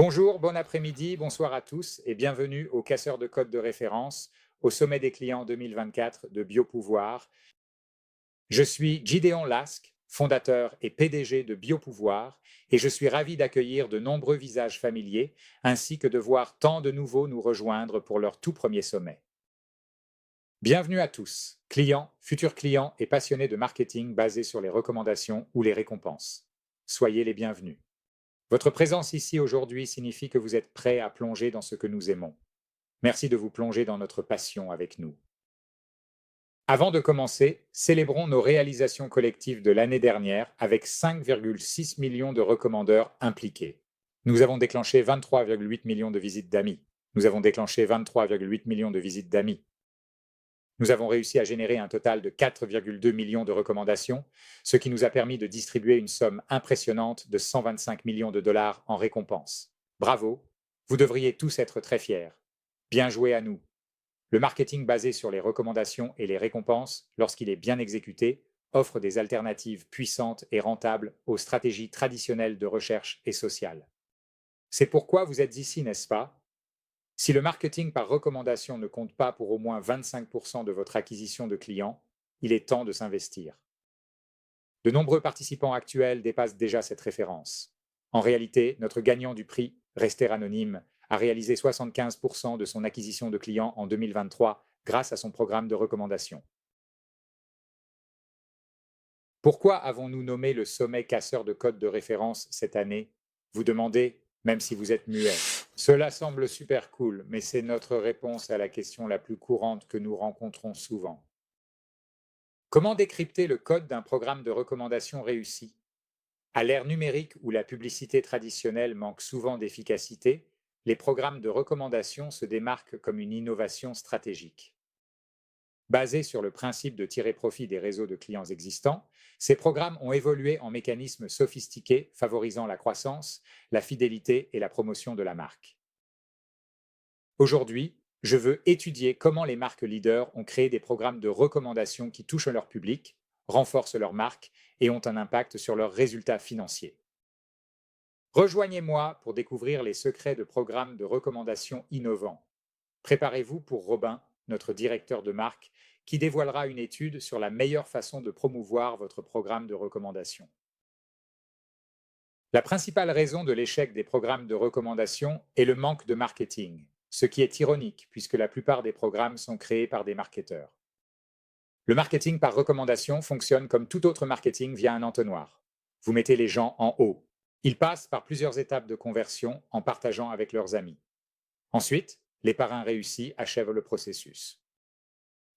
Bonjour, bon après-midi, bonsoir à tous et bienvenue au Casseur de code de référence au sommet des clients 2024 de Biopouvoir. Je suis Gideon Lask, fondateur et PDG de Biopouvoir et je suis ravi d'accueillir de nombreux visages familiers ainsi que de voir tant de nouveaux nous rejoindre pour leur tout premier sommet. Bienvenue à tous, clients, futurs clients et passionnés de marketing basés sur les recommandations ou les récompenses. Soyez les bienvenus. Votre présence ici aujourd'hui signifie que vous êtes prêts à plonger dans ce que nous aimons. Merci de vous plonger dans notre passion avec nous. Avant de commencer, célébrons nos réalisations collectives de l'année dernière avec 5,6 millions de recommandeurs impliqués. Nous avons déclenché 23,8 millions de visites d'amis. Nous avons déclenché 23,8 millions de visites d'amis. Nous avons réussi à générer un total de 4,2 millions de recommandations, ce qui nous a permis de distribuer une somme impressionnante de 125 millions de dollars en récompenses. Bravo, vous devriez tous être très fiers. Bien joué à nous. Le marketing basé sur les recommandations et les récompenses, lorsqu'il est bien exécuté, offre des alternatives puissantes et rentables aux stratégies traditionnelles de recherche et sociale. C'est pourquoi vous êtes ici, n'est-ce pas? Si le marketing par recommandation ne compte pas pour au moins 25% de votre acquisition de clients, il est temps de s'investir. De nombreux participants actuels dépassent déjà cette référence. En réalité, notre gagnant du prix, Rester Anonyme, a réalisé 75% de son acquisition de clients en 2023 grâce à son programme de recommandation. Pourquoi avons-nous nommé le sommet casseur de code de référence cette année? Vous demandez, même si vous êtes muet. Cela semble super cool, mais c'est notre réponse à la question la plus courante que nous rencontrons souvent. Comment décrypter le code d'un programme de recommandation réussi? À l'ère numérique où la publicité traditionnelle manque souvent d'efficacité, les programmes de recommandation se démarquent comme une innovation stratégique. Basés sur le principe de tirer profit des réseaux de clients existants, ces programmes ont évolué en mécanismes sophistiqués favorisant la croissance, la fidélité et la promotion de la marque. Aujourd'hui, je veux étudier comment les marques leaders ont créé des programmes de recommandation qui touchent leur public, renforcent leur marque et ont un impact sur leurs résultats financiers. Rejoignez-moi pour découvrir les secrets de programmes de recommandation innovants. Préparez-vous pour Robin, notre directeur de marque, qui dévoilera une étude sur la meilleure façon de promouvoir votre programme de recommandation. La principale raison de l'échec des programmes de recommandation est le manque de marketing, ce qui est ironique puisque la plupart des programmes sont créés par des marketeurs. Le marketing par recommandation fonctionne comme tout autre marketing via un entonnoir. Vous mettez les gens en haut. Ils passent par plusieurs étapes de conversion en partageant avec leurs amis. Ensuite, les parrains réussis achèvent le processus.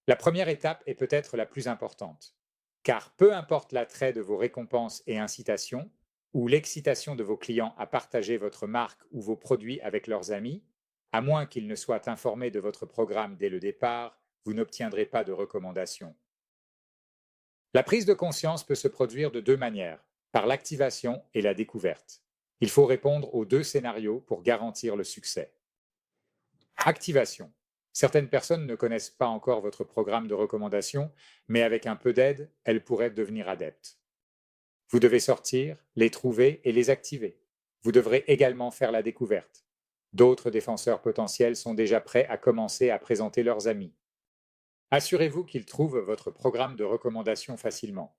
La première étape est peut-être la plus importante, car peu importe l'attrait de vos récompenses et incitations, ou l'excitation de vos clients à partager votre marque ou vos produits avec leurs amis, à moins qu'ils ne soient informés de votre programme dès le départ, vous n'obtiendrez pas de recommandations. La prise de conscience peut se produire de deux manières, par l'activation et la découverte. Il faut répondre aux deux scénarios pour garantir le succès. Activation. Certaines personnes ne connaissent pas encore votre programme de recommandation, mais avec un peu d'aide, elles pourraient devenir adeptes. Vous devez sortir, les trouver et les activer. Vous devrez également faire la découverte. D'autres défenseurs potentiels sont déjà prêts à commencer à présenter leurs amis. Assurez-vous qu'ils trouvent votre programme de recommandation facilement.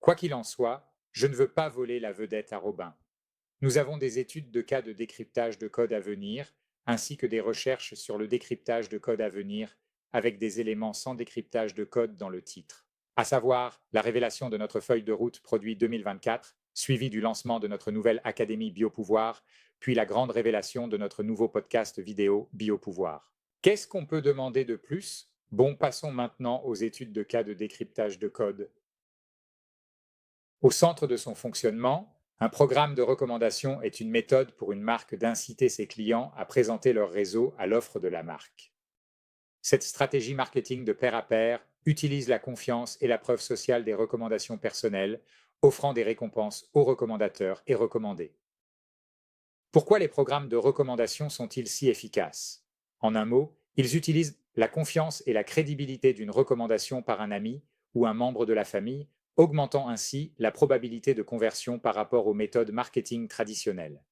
Quoi qu'il en soit, je ne veux pas voler la vedette à Robin. Nous avons des études de cas de décryptage de code à venir, ainsi que des recherches sur le décryptage de code à venir, avec des éléments sans décryptage de code dans le titre, à savoir la révélation de notre feuille de route produit 2024, suivie du lancement de notre nouvelle Académie Biopouvoir, puis la grande révélation de notre nouveau podcast vidéo Biopouvoir. Qu'est-ce qu'on peut demander de plus? Bon, passons maintenant aux études de cas de décryptage de code. Au centre de son fonctionnement, un programme de recommandation est une méthode pour une marque d'inciter ses clients à présenter leur réseau à l'offre de la marque. Cette stratégie marketing de pair à pair utilise la confiance et la preuve sociale des recommandations personnelles, offrant des récompenses aux recommandateurs et recommandés. Pourquoi les programmes de recommandation sont-ils si efficaces? En un mot, ils utilisent la confiance et la crédibilité d'une recommandation par un ami ou un membre de la famille augmentant ainsi la probabilité de conversion par rapport aux méthodes marketing traditionnelles.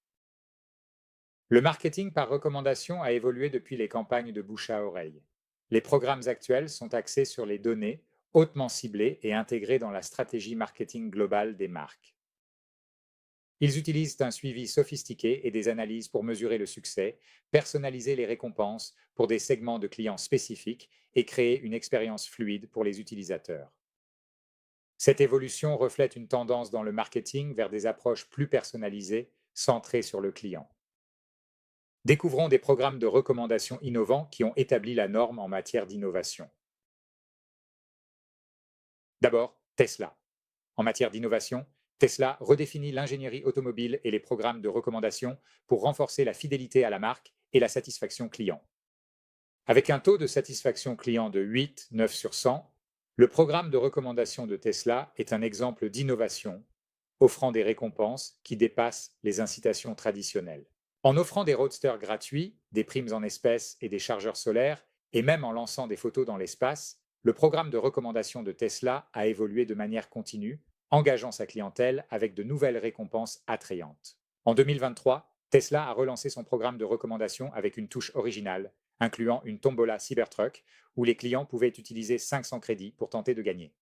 Le marketing par recommandation a évolué depuis les campagnes de bouche à oreille. Les programmes actuels sont axés sur les données, hautement ciblées et intégrées dans la stratégie marketing globale des marques. Ils utilisent un suivi sophistiqué et des analyses pour mesurer le succès, personnaliser les récompenses pour des segments de clients spécifiques et créer une expérience fluide pour les utilisateurs. Cette évolution reflète une tendance dans le marketing vers des approches plus personnalisées, centrées sur le client. Découvrons des programmes de recommandation innovants qui ont établi la norme en matière d'innovation. D'abord, Tesla. En matière d'innovation, Tesla redéfinit l'ingénierie automobile et les programmes de recommandation pour renforcer la fidélité à la marque et la satisfaction client. Avec un taux de satisfaction client de 8,9 sur 100, le programme de recommandation de Tesla est un exemple d'innovation, offrant des récompenses qui dépassent les incitations traditionnelles. En offrant des roadsters gratuits, des primes en espèces et des chargeurs solaires, et même en lançant des photos dans l'espace, le programme de recommandation de Tesla a évolué de manière continue, engageant sa clientèle avec de nouvelles récompenses attrayantes. En 2023, Tesla a relancé son programme de recommandation avec une touche originale, incluant une tombola Cybertruck, où les clients pouvaient utiliser 500 crédits pour tenter de gagner.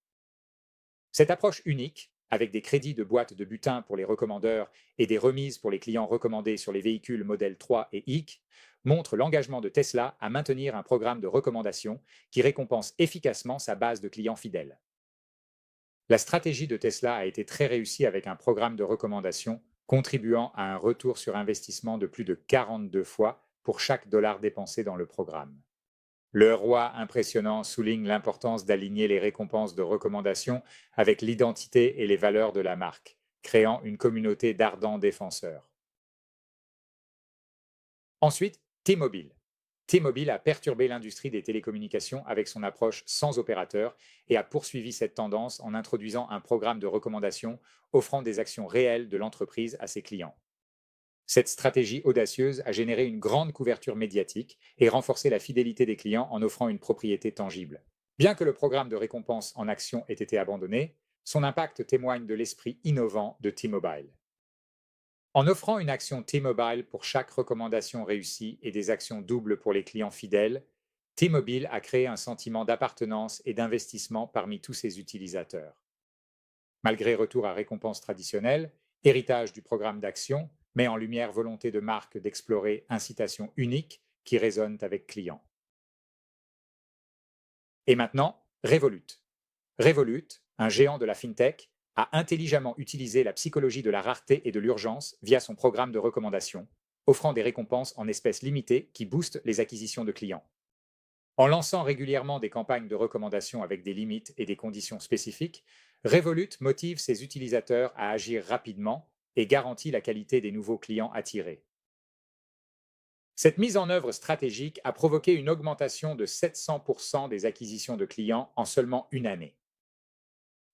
Cette approche unique, avec des crédits de boîte de butin pour les recommandeurs et des remises pour les clients recommandés sur les véhicules modèle 3 et IC, montre l'engagement de Tesla à maintenir un programme de recommandation qui récompense efficacement sa base de clients fidèles. La stratégie de Tesla a été très réussie avec un programme de recommandation contribuant à un retour sur investissement de plus de 42 fois pour chaque dollar dépensé dans le programme. Le roi impressionnant souligne l'importance d'aligner les récompenses de recommandation avec l'identité et les valeurs de la marque, créant une communauté d'ardents défenseurs. Ensuite, T-Mobile. T-Mobile a perturbé l'industrie des télécommunications avec son approche sans opérateur et a poursuivi cette tendance en introduisant un programme de recommandation offrant des actions réelles de l'entreprise à ses clients. Cette stratégie audacieuse a généré une grande couverture médiatique et renforcé la fidélité des clients en offrant une propriété tangible. Bien que le programme de récompense en actions ait été abandonné, son impact témoigne de l'esprit innovant de T-Mobile. En offrant une action T-Mobile pour chaque recommandation réussie et des actions doubles pour les clients fidèles, T-Mobile a créé un sentiment d'appartenance et d'investissement parmi tous ses utilisateurs. Malgré retour à récompense traditionnelle, héritage du programme d'action met en lumière volonté de marque d'explorer incitations uniques qui résonnent avec clients. Et maintenant, Revolut. Revolut, un géant de la fintech, a intelligemment utilisé la psychologie de la rareté et de l'urgence via son programme de recommandation, offrant des récompenses en espèces limitées qui boostent les acquisitions de clients. En lançant régulièrement des campagnes de recommandation avec des limites et des conditions spécifiques, Revolut motive ses utilisateurs à agir rapidement et garantit la qualité des nouveaux clients attirés. Cette mise en œuvre stratégique a provoqué une augmentation de 700% des acquisitions de clients en seulement une année.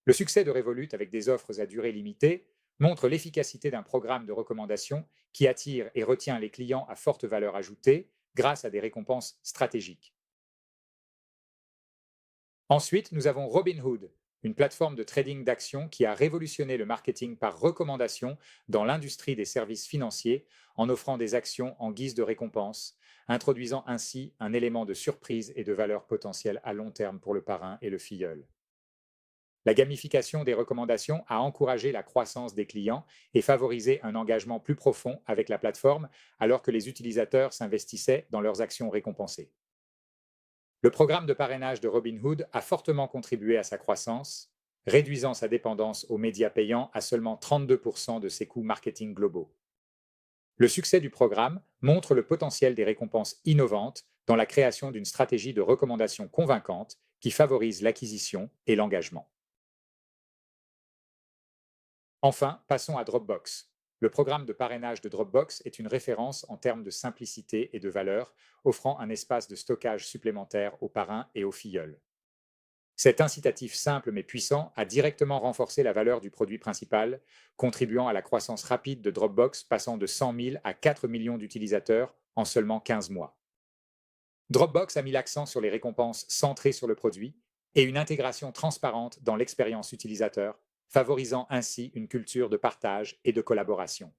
Le succès de Revolut avec des offres à durée limitée montre l'efficacité d'un programme de recommandation qui attire et retient les clients à forte valeur ajoutée grâce à des récompenses stratégiques. Ensuite, nous avons Robinhood, une plateforme de trading d'actions qui a révolutionné le marketing par recommandation dans l'industrie des services financiers en offrant des actions en guise de récompense, introduisant ainsi un élément de surprise et de valeur potentielle à long terme pour le parrain et le filleul. La gamification des recommandations a encouragé la croissance des clients et favorisé un engagement plus profond avec la plateforme alors que les utilisateurs s'investissaient dans leurs actions récompensées. Le programme de parrainage de Robinhood a fortement contribué à sa croissance, réduisant sa dépendance aux médias payants à seulement 32% de ses coûts marketing globaux. Le succès du programme montre le potentiel des récompenses innovantes dans la création d'une stratégie de recommandation convaincante qui favorise l'acquisition et l'engagement. Enfin, passons à Dropbox. Le programme de parrainage de Dropbox est une référence en termes de simplicité et de valeur, offrant un espace de stockage supplémentaire aux parrains et aux filleuls. Cet incitatif simple mais puissant a directement renforcé la valeur du produit principal, contribuant à la croissance rapide de Dropbox passant de 100 000 à 4 millions d'utilisateurs en seulement 15 mois. Dropbox a mis l'accent sur les récompenses centrées sur le produit et une intégration transparente dans l'expérience utilisateur, favorisant ainsi une culture de partage et de collaboration.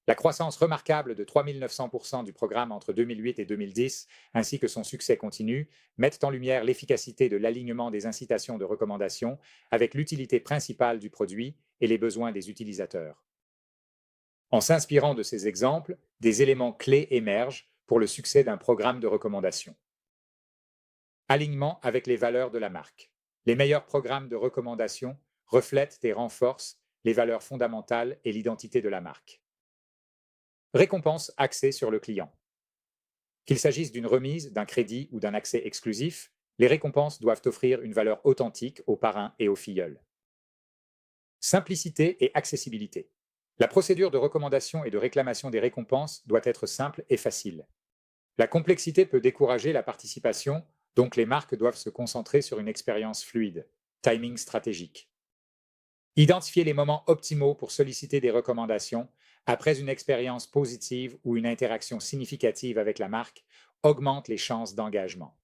La croissance remarquable de 3900% du programme entre 2008 et 2010, ainsi que son succès continu, mettent en lumière l'efficacité de l'alignement des incitations de recommandation avec l'utilité principale du produit et les besoins des utilisateurs. En s'inspirant de ces exemples, des éléments clés émergent pour le succès d'un programme de recommandation. Alignement avec les valeurs de la marque. Les meilleurs programmes de recommandation reflètent et renforcent les valeurs fondamentales et l'identité de la marque. Récompense axée sur le client. Qu'il s'agisse d'une remise, d'un crédit ou d'un accès exclusif, les récompenses doivent offrir une valeur authentique aux parrains et aux filleuls. Simplicité et accessibilité. La procédure de recommandation et de réclamation des récompenses doit être simple et facile. La complexité peut décourager la participation, donc les marques doivent se concentrer sur une expérience fluide. Timing stratégique. Identifier les moments optimaux pour solliciter des recommandations après une expérience positive ou une interaction significative avec la marque augmente les chances d'engagement.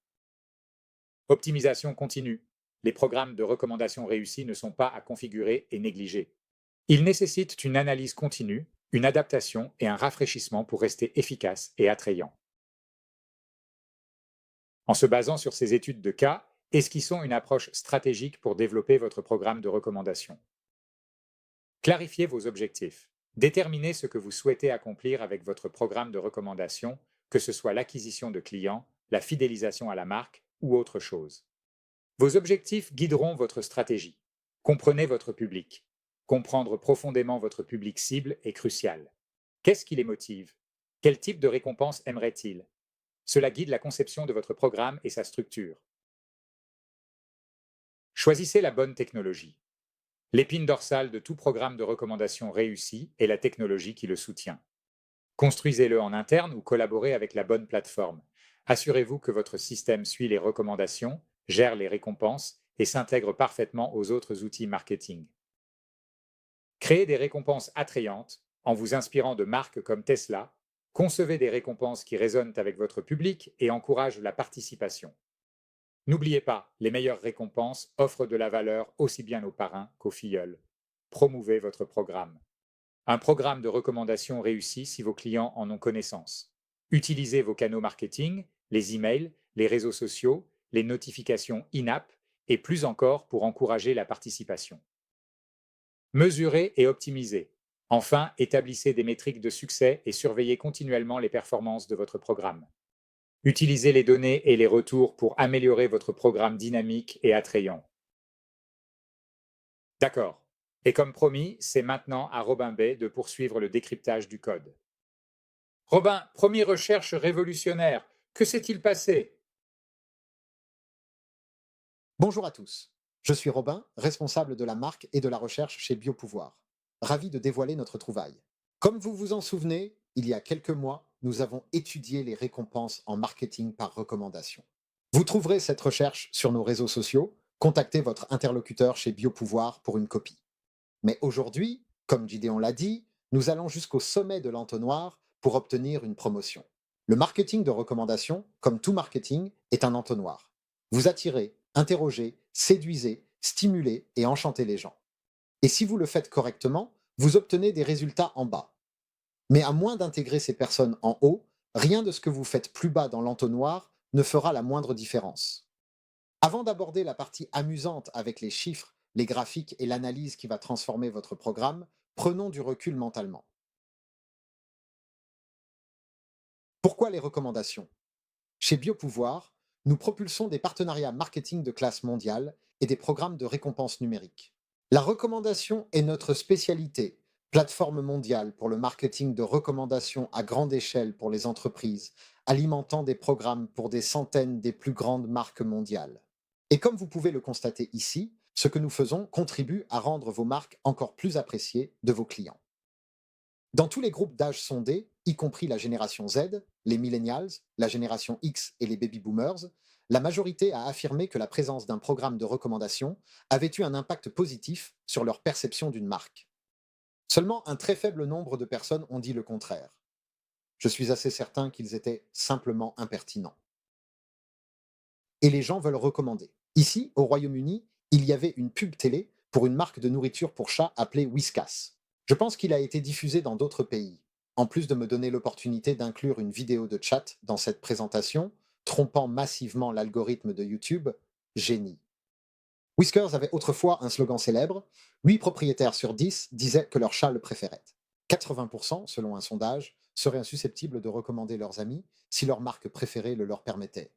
Optimisation continue. Les programmes de recommandation réussis ne sont pas à configurer et négliger. Ils nécessitent une analyse continue, une adaptation et un rafraîchissement pour rester efficaces et attrayants. En se basant sur ces études de cas, esquissons une approche stratégique pour développer votre programme de recommandation. Clarifiez vos objectifs. Déterminez ce que vous souhaitez accomplir avec votre programme de recommandation, que ce soit l'acquisition de clients, la fidélisation à la marque ou autre chose. Vos objectifs guideront votre stratégie. Comprenez votre public. Comprendre profondément votre public cible est crucial. Qu'est-ce qui les motive? Quel type de récompense aimerait-il? Cela guide la conception de votre programme et sa structure. Choisissez la bonne technologie. L'épine dorsale de tout programme de recommandation réussi est la technologie qui le soutient. Construisez-le en interne ou collaborez avec la bonne plateforme. Assurez-vous que votre système suit les recommandations, gère les récompenses et s'intègre parfaitement aux autres outils marketing. Créez des récompenses attrayantes en vous inspirant de marques comme Tesla. Concevez des récompenses qui résonnent avec votre public et encouragent la participation. N'oubliez pas, les meilleures récompenses offrent de la valeur aussi bien aux parrains qu'aux filleuls. Promouvez votre programme. Un programme de recommandation réussit si vos clients en ont connaissance. Utilisez vos canaux marketing, les emails, les réseaux sociaux, les notifications in-app et plus encore pour encourager la participation. Mesurez et optimisez. Enfin, établissez des métriques de succès et surveillez continuellement les performances de votre programme. Utilisez les données et les retours pour améliorer votre programme dynamique et attrayant. D'accord. Et comme promis, c'est maintenant à Robin Bay de poursuivre le décryptage du code. Robin, première recherche révolutionnaire. Que s'est-il passé? Bonjour à tous, je suis Robin, responsable de la marque et de la recherche chez Biopouvoir. Ravi de dévoiler notre trouvaille. Comme vous vous en souvenez, il y a quelques mois, nous avons étudié les récompenses en marketing par recommandation. Vous trouverez cette recherche sur nos réseaux sociaux. Contactez votre interlocuteur chez Biopouvoir pour une copie. Mais aujourd'hui, comme Gideon l'a dit, nous allons jusqu'au sommet de l'entonnoir pour obtenir une promotion. Le marketing de recommandation, comme tout marketing, est un entonnoir. Vous attirez, interrogez, séduisez, stimulez et enchantez les gens. Et si vous le faites correctement, vous obtenez des résultats en bas. Mais à moins d'intégrer ces personnes en haut, rien de ce que vous faites plus bas dans l'entonnoir ne fera la moindre différence. Avant d'aborder la partie amusante avec les chiffres, les graphiques et l'analyse qui va transformer votre programme, prenons du recul mentalement. Pourquoi les recommandations? Chez Biopouvoir, nous propulsons des partenariats marketing de classe mondiale et des programmes de récompense numérique. La recommandation est notre spécialité, plateforme mondiale pour le marketing de recommandations à grande échelle pour les entreprises, alimentant des programmes pour des centaines des plus grandes marques mondiales. Et comme vous pouvez le constater ici, ce que nous faisons contribue à rendre vos marques encore plus appréciées de vos clients. Dans tous les groupes d'âge sondés, y compris la génération Z, les millennials, la génération X et les baby boomers, la majorité a affirmé que la présence d'un programme de recommandation avait eu un impact positif sur leur perception d'une marque. Seulement un très faible nombre de personnes ont dit le contraire. Je suis assez certain qu'ils étaient simplement impertinents. Et les gens veulent recommander. Ici, au Royaume-Uni, il y avait une pub télé pour une marque de nourriture pour chat appelée Whiskas. Je pense qu'il a été diffusé dans d'autres pays. En plus de me donner l'opportunité d'inclure une vidéo de chat dans cette présentation, trompant massivement l'algorithme de YouTube, génie. Whiskers avait autrefois un slogan célèbre: 8 propriétaires sur 10 disaient que leur chat le préférait. 80%, selon un sondage, seraient susceptibles de recommander leurs amis si leur marque préférée le leur permettait.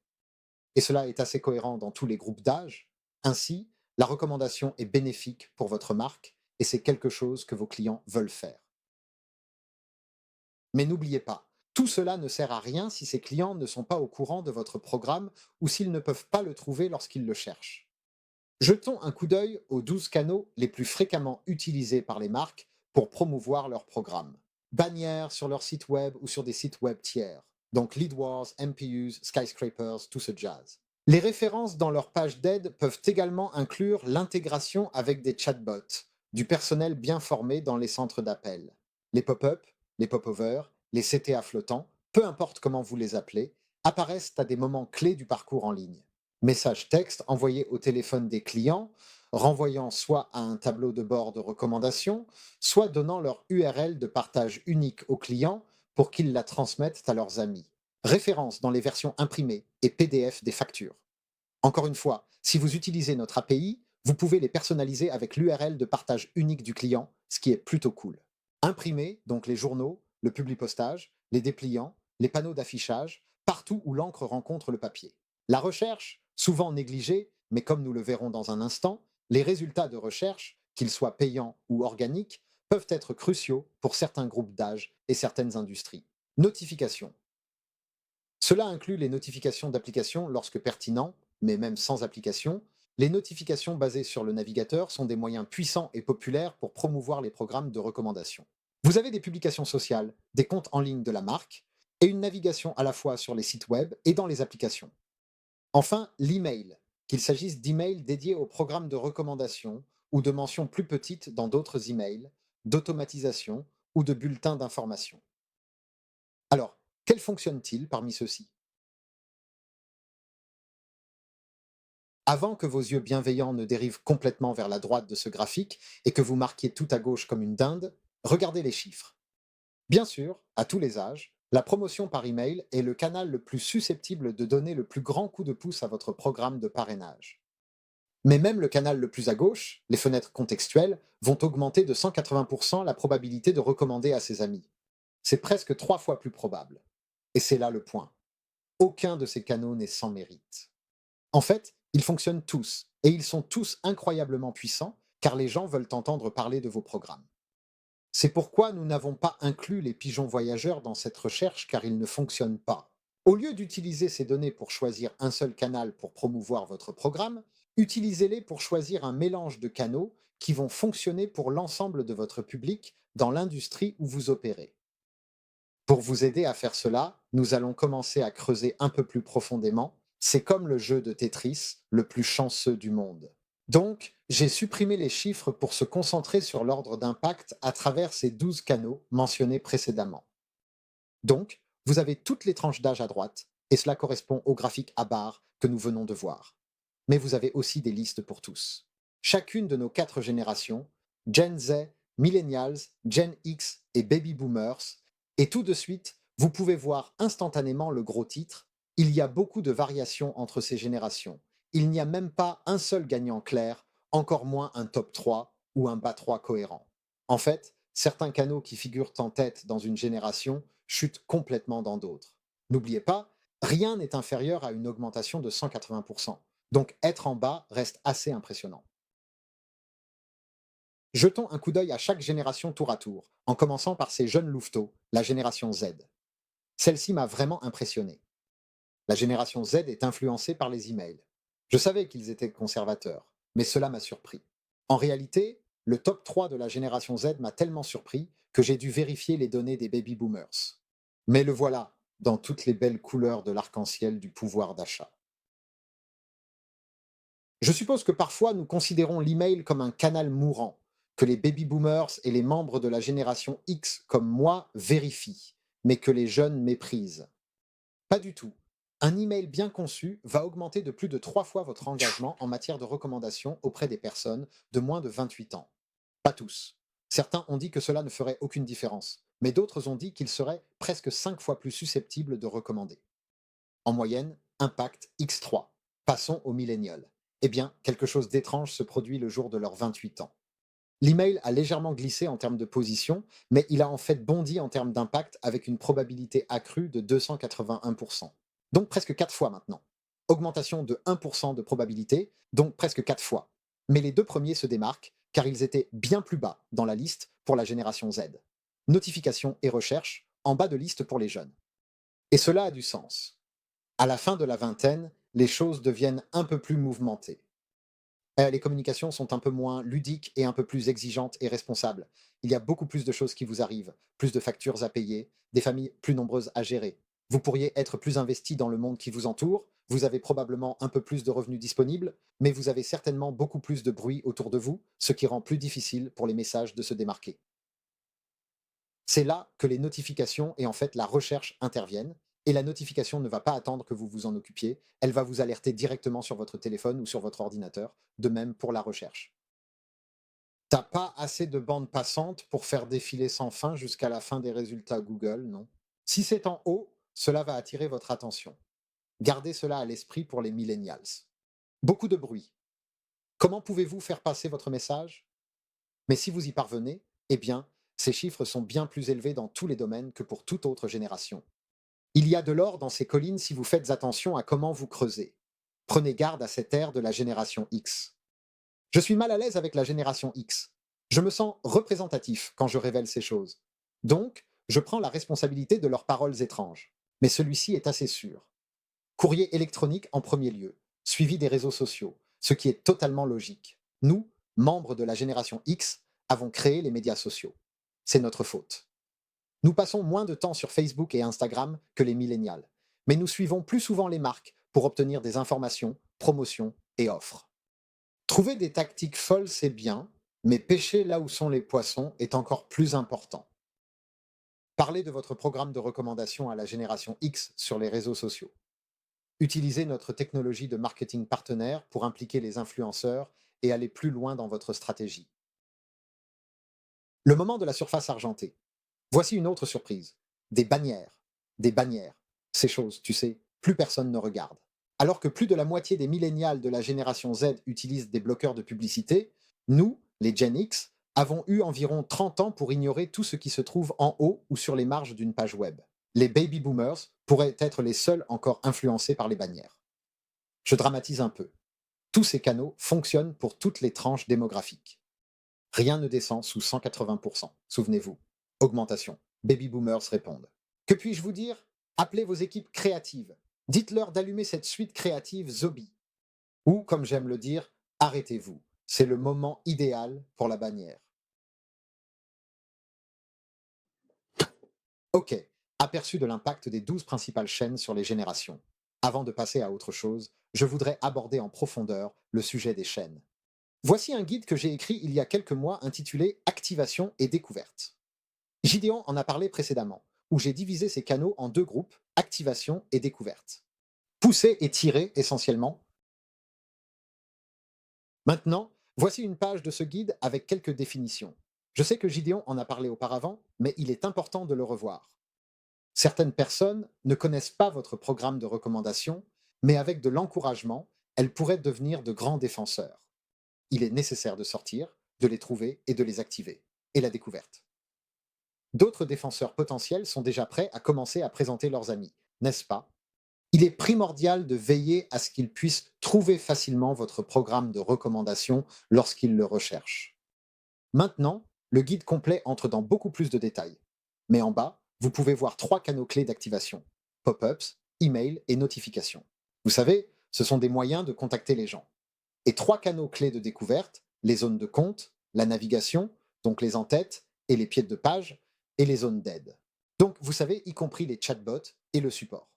Et cela est assez cohérent dans tous les groupes d'âge. Ainsi, la recommandation est bénéfique pour votre marque et c'est quelque chose que vos clients veulent faire. Mais n'oubliez pas, tout cela ne sert à rien si ces clients ne sont pas au courant de votre programme ou s'ils ne peuvent pas le trouver lorsqu'ils le cherchent. Jetons un coup d'œil aux 12 canaux les plus fréquemment utilisés par les marques pour promouvoir leur programme. Bannières sur leur site web ou sur des sites web tiers. Donc LeadWars, MPUs, Skyscrapers, tout ce jazz. Les références dans leur page d'aide peuvent également inclure l'intégration avec des chatbots, du personnel bien formé dans les centres d'appel. Les pop-up, les pop-over, les CTA flottants, peu importe comment vous les appelez, apparaissent à des moments clés du parcours en ligne. Message texte envoyé au téléphone des clients, renvoyant soit à un tableau de bord de recommandation, soit donnant leur URL de partage unique aux clients pour qu'ils la transmettent à leurs amis. Référence dans les versions imprimées et PDF des factures. Encore une fois, si vous utilisez notre API, vous pouvez les personnaliser avec l'URL de partage unique du client, ce qui est plutôt cool. Imprimer, donc les journaux, le publipostage, les dépliants, les panneaux d'affichage, partout où l'encre rencontre le papier. La recherche, souvent négligée, mais comme nous le verrons dans un instant, les résultats de recherche, qu'ils soient payants ou organiques, peuvent être cruciaux pour certains groupes d'âge et certaines industries. Notifications. Cela inclut les notifications d'applications lorsque pertinent, mais même sans application. Les notifications basées sur le navigateur sont des moyens puissants et populaires pour promouvoir les programmes de recommandation. Vous avez des publications sociales, des comptes en ligne de la marque, et une navigation à la fois sur les sites web et dans les applications. Enfin, l'email, qu'il s'agisse d'emails dédiés aux programmes de recommandation ou de mentions plus petites dans d'autres emails, d'automatisation ou de bulletins d'information. Alors, quels fonctionnent-ils parmi ceux-ci? Avant que vos yeux bienveillants ne dérivent complètement vers la droite de ce graphique et que vous marquiez tout à gauche comme une dinde, regardez les chiffres. Bien sûr, à tous les âges, la promotion par email est le canal le plus susceptible de donner le plus grand coup de pouce à votre programme de parrainage. Mais même le canal le plus à gauche, les fenêtres contextuelles, vont augmenter de 180% la probabilité de recommander à ses amis. C'est presque 3 fois plus probable. Et c'est là le point. Aucun de ces canaux n'est sans mérite. En fait, ils fonctionnent tous, et ils sont tous incroyablement puissants, car les gens veulent entendre parler de vos programmes. C'est pourquoi nous n'avons pas inclus les pigeons voyageurs dans cette recherche, car ils ne fonctionnent pas. Au lieu d'utiliser ces données pour choisir un seul canal pour promouvoir votre programme, utilisez-les pour choisir un mélange de canaux qui vont fonctionner pour l'ensemble de votre public dans l'industrie où vous opérez. Pour vous aider à faire cela, nous allons commencer à creuser un peu plus profondément. C'est comme le jeu de Tetris, le plus chanceux du monde. Donc, j'ai supprimé les chiffres pour se concentrer sur l'ordre d'impact à travers ces 12 canaux mentionnés précédemment. Donc, vous avez toutes les tranches d'âge à droite, et cela correspond au graphique à barres que nous venons de voir. Mais vous avez aussi des listes pour tous. Chacune de nos 4 générations, Gen Z, Millennials, Gen X et Baby Boomers, et tout de suite, vous pouvez voir instantanément le gros titre. Il y a beaucoup de variations entre ces générations. Il n'y a même pas un seul gagnant clair, encore moins un top 3 ou un bas 3 cohérent. En fait, certains canaux qui figurent en tête dans une génération chutent complètement dans d'autres. N'oubliez pas, rien n'est inférieur à une augmentation de 180%. Donc être en bas reste assez impressionnant. Jetons un coup d'œil à chaque génération tour à tour, en commençant par ces jeunes louveteaux, la génération Z. Celle-ci m'a vraiment impressionné. La génération Z est influencée par les emails. Je savais qu'ils étaient conservateurs, mais cela m'a surpris. En réalité, le top 3 de la génération Z m'a tellement surpris que j'ai dû vérifier les données des baby boomers. Mais le voilà, dans toutes les belles couleurs de l'arc-en-ciel du pouvoir d'achat. Je suppose que parfois nous considérons l'email comme un canal mourant, que les baby boomers et les membres de la génération X comme moi vérifient, mais que les jeunes méprisent. Pas du tout. Un email bien conçu va augmenter de plus de 3 fois votre engagement en matière de recommandation auprès des personnes de moins de 28 ans. Pas tous. Certains ont dit que cela ne ferait aucune différence, mais d'autres ont dit qu'ils seraient presque 5 fois plus susceptibles de recommander. En moyenne, impact X3. Passons aux millénials. Eh bien, quelque chose d'étrange se produit le jour de leurs 28 ans. L'email a légèrement glissé en termes de position, mais il a en fait bondi en termes d'impact avec une probabilité accrue de 281%. Donc presque 4 fois maintenant. Augmentation de 1% de probabilité, donc presque 4 fois. Mais les deux premiers se démarquent car ils étaient bien plus bas dans la liste pour la génération Z. Notification et recherche en bas de liste pour les jeunes. Et cela a du sens. À la fin de la vingtaine, les choses deviennent un peu plus mouvementées. Les communications sont un peu moins ludiques et un peu plus exigeantes et responsables. Il y a beaucoup plus de choses qui vous arrivent, plus de factures à payer, des familles plus nombreuses à gérer. Vous pourriez être plus investi dans le monde qui vous entoure, vous avez probablement un peu plus de revenus disponibles, mais vous avez certainement beaucoup plus de bruit autour de vous, ce qui rend plus difficile pour les messages de se démarquer. C'est là que les notifications et en fait la recherche interviennent. Et la notification ne va pas attendre que vous vous en occupiez, elle va vous alerter directement sur votre téléphone ou sur votre ordinateur, de même pour la recherche. T'as pas assez de bande passante pour faire défiler sans fin jusqu'à la fin des résultats Google, non? Si c'est en haut, cela va attirer votre attention. Gardez cela à l'esprit pour les millennials. Beaucoup de bruit. Comment pouvez-vous faire passer votre message? Mais si vous y parvenez, eh bien, ces chiffres sont bien plus élevés dans tous les domaines que pour toute autre génération. Il y a de l'or dans ces collines si vous faites attention à comment vous creusez. Prenez garde à cette ère de la génération X. Je suis mal à l'aise avec la génération X. Je me sens représentatif quand je révèle ces choses. Donc, je prends la responsabilité de leurs paroles étranges. Mais celui-ci est assez sûr. Courrier électronique en premier lieu, suivi des réseaux sociaux, ce qui est totalement logique. Nous, membres de la génération X, avons créé les médias sociaux. C'est notre faute. Nous passons moins de temps sur Facebook et Instagram que les millénials, mais nous suivons plus souvent les marques pour obtenir des informations, promotions et offres. Trouver des tactiques folles, c'est bien, mais pêcher là où sont les poissons est encore plus important. Parlez de votre programme de recommandation à la génération X sur les réseaux sociaux. Utilisez notre technologie de marketing partenaire pour impliquer les influenceurs et aller plus loin dans votre stratégie. Le moment de la surface argentée. Voici une autre surprise. Des bannières. Des bannières. Ces choses, tu sais, plus personne ne regarde. Alors que plus de la moitié des millénials de la génération Z utilisent des bloqueurs de publicité, nous, les Gen X, avons eu environ 30 ans pour ignorer tout ce qui se trouve en haut ou sur les marges d'une page web. Les baby boomers pourraient être les seuls encore influencés par les bannières. Je dramatise un peu. Tous ces canaux fonctionnent pour toutes les tranches démographiques. Rien ne descend sous 180%, souvenez-vous. Augmentation. Baby boomers répondent. Que puis-je vous dire? Appelez vos équipes créatives. Dites-leur d'allumer cette suite créative Zobi. Ou, comme j'aime le dire, arrêtez-vous. C'est le moment idéal pour la bannière. Ok, aperçu de l'impact des 12 principales chaînes sur les générations. Avant de passer à autre chose, je voudrais aborder en profondeur le sujet des chaînes. Voici un guide que j'ai écrit il y a quelques mois intitulé Activation et découverte. Gideon en a parlé précédemment, où j'ai divisé ces canaux en deux groupes, activation et découverte. Pousser et tirer essentiellement. Maintenant, voici une page de ce guide avec quelques définitions. Je sais que Gideon en a parlé auparavant, mais il est important de le revoir. Certaines personnes ne connaissent pas votre programme de recommandation, mais avec de l'encouragement, elles pourraient devenir de grands défenseurs. Il est nécessaire de sortir, de les trouver et de les activer. Et la découverte. D'autres défenseurs potentiels sont déjà prêts à commencer à présenter leurs amis, n'est-ce pas? Il est primordial de veiller à ce qu'ils puissent trouver facilement votre programme de recommandation lorsqu'ils le recherchent. Maintenant, le guide complet entre dans beaucoup plus de détails. Mais en bas, vous pouvez voir 3 canaux clés d'activation: pop-ups, email et notifications. Vous savez, ce sont des moyens de contacter les gens. Et 3 canaux clés de découverte: les zones de compte, la navigation, donc les en-têtes et les pieds de page, et les zones d'aide. Donc, vous savez, y compris les chatbots et le support.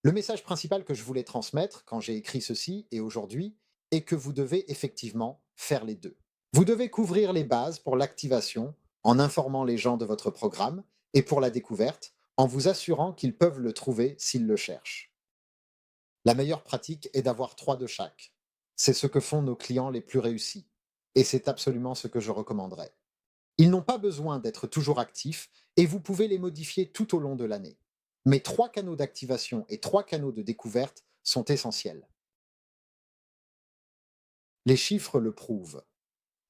Le message principal que je voulais transmettre quand j'ai écrit ceci et aujourd'hui est que vous devez effectivement faire les deux. Vous devez couvrir les bases pour l'activation en informant les gens de votre programme et pour la découverte en vous assurant qu'ils peuvent le trouver s'ils le cherchent. La meilleure pratique est d'avoir 3 de chaque. C'est ce que font nos clients les plus réussis. Et c'est absolument ce que je recommanderais. Ils n'ont pas besoin d'être toujours actifs et vous pouvez les modifier tout au long de l'année. Mais 3 canaux d'activation et 3 canaux de découverte sont essentiels. Les chiffres le prouvent.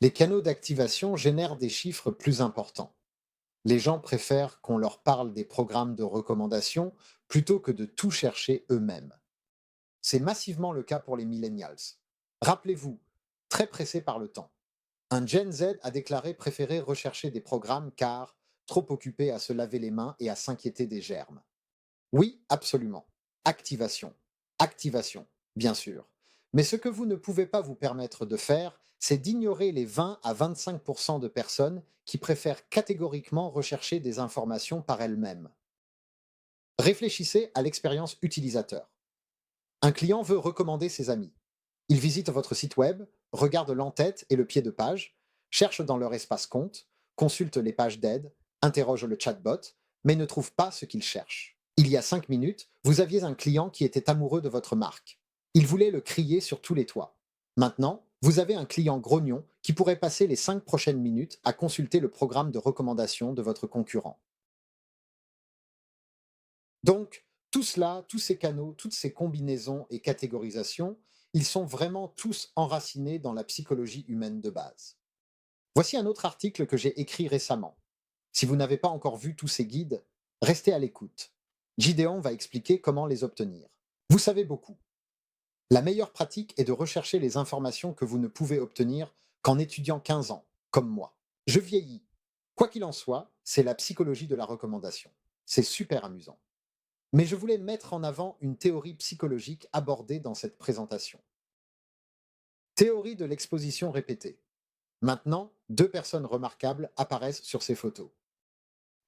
Les canaux d'activation génèrent des chiffres plus importants. Les gens préfèrent qu'on leur parle des programmes de recommandation plutôt que de tout chercher eux-mêmes. C'est massivement le cas pour les millennials. Rappelez-vous, très pressés par le temps. Un Gen Z a déclaré préférer rechercher des programmes car trop occupé à se laver les mains et à s'inquiéter des germes. Oui, absolument. Activation. Activation, bien sûr. Mais ce que vous ne pouvez pas vous permettre de faire, c'est d'ignorer les 20 à 25% de personnes qui préfèrent catégoriquement rechercher des informations par elles-mêmes. Réfléchissez à l'expérience utilisateur. Un client veut recommander ses amis. Il visite votre site web, regarde l'entête et le pied de page, cherche dans leur espace compte, consulte les pages d'aide, interroge le chatbot, mais ne trouve pas ce qu'il cherche. Il y a 5 minutes, vous aviez un client qui était amoureux de votre marque. Il voulait le crier sur tous les toits. Maintenant, vous avez un client grognon qui pourrait passer les 5 prochaines minutes à consulter le programme de recommandation de votre concurrent. Donc, tout cela, tous ces canaux, toutes ces combinaisons et catégorisations, ils sont vraiment tous enracinés dans la psychologie humaine de base. Voici un autre article que j'ai écrit récemment. Si vous n'avez pas encore vu tous ces guides, restez à l'écoute. Gideon va expliquer comment les obtenir. Vous savez beaucoup. La meilleure pratique est de rechercher les informations que vous ne pouvez obtenir qu'en étudiant 15 ans, comme moi. Je vieillis. Quoi qu'il en soit, c'est la psychologie de la recommandation. C'est super amusant. Mais je voulais mettre en avant une théorie psychologique abordée dans cette présentation. Théorie de l'exposition répétée. Maintenant, 2 personnes remarquables apparaissent sur ces photos.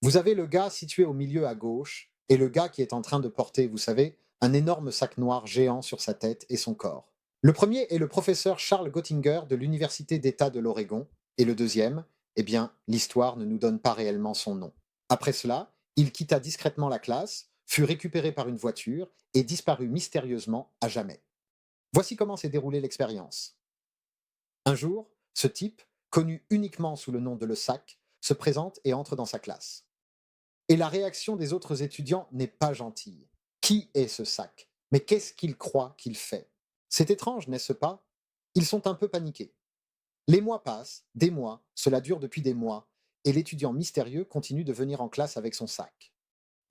Vous avez le gars situé au milieu à gauche et le gars qui est en train de porter, vous savez, un énorme sac noir géant sur sa tête et son corps. Le premier est le professeur Charles Gottinger de l'Université d'État de l'Oregon et le deuxième, eh bien, l'histoire ne nous donne pas réellement son nom. Après cela, il quitta discrètement la classe, fut récupéré par une voiture et disparut mystérieusement à jamais. Voici comment s'est déroulée l'expérience. Un jour, ce type, connu uniquement sous le nom de Le Sac, se présente et entre dans sa classe. Et la réaction des autres étudiants n'est pas gentille. Qui est ce Sac? Mais qu'est-ce qu'il croit qu'il fait? C'est étrange, n'est-ce pas? Ils sont un peu paniqués. Les mois passent, des mois, cela dure depuis des mois, et l'étudiant mystérieux continue de venir en classe avec son sac.